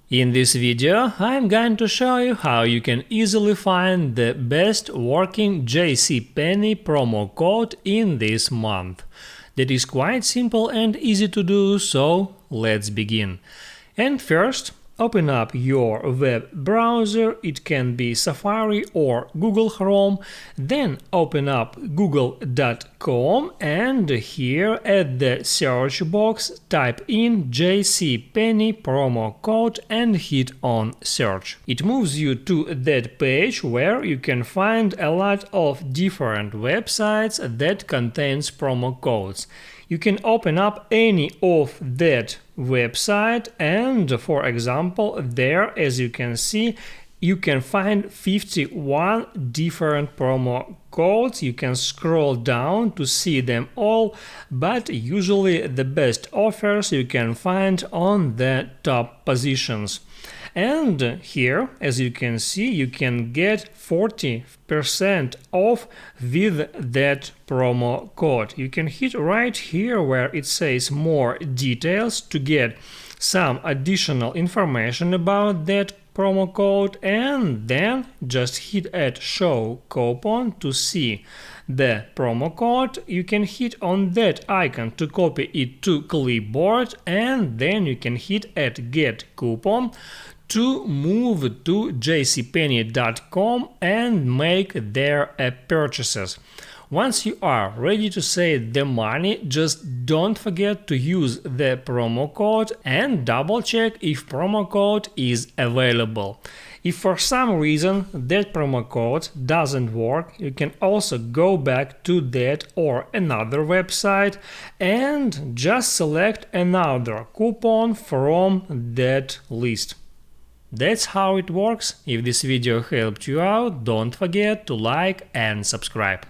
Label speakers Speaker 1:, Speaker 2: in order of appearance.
Speaker 1: In this video, I'm going to show you how you can easily find the best working Jcpenney promo code in this month. That is quite simple and easy to do, so let's begin. And first, open up your web browser, it can be Safari or Google Chrome, then open up google.com and here at the search box type in Jcpenney promo code and hit on search. It moves you to that page where you can find a lot of different websites that contains promo codes. You can open up any of that website and, for example, there, as you can see, you can find 51 different promo codes. You can scroll down to see them all, but usually the best offers you can find on the top positions. And here, as you can see, you can get 40% off with that promo code. You can hit right here where it says more details to get some additional information about that promo code, and then just hit add show coupon to see the promo code. You can hit on that icon to copy it to clipboard, and then you can hit add get coupon to move to jcpenney.com and make their purchases. Once you are ready to save the money, just don't forget to use the promo code and double check if promo code is available. If for some reason that promo code doesn't work, you can also go back to that or another website and just select another coupon from that list. That's how it works. If this video helped you out, don't forget to like and subscribe.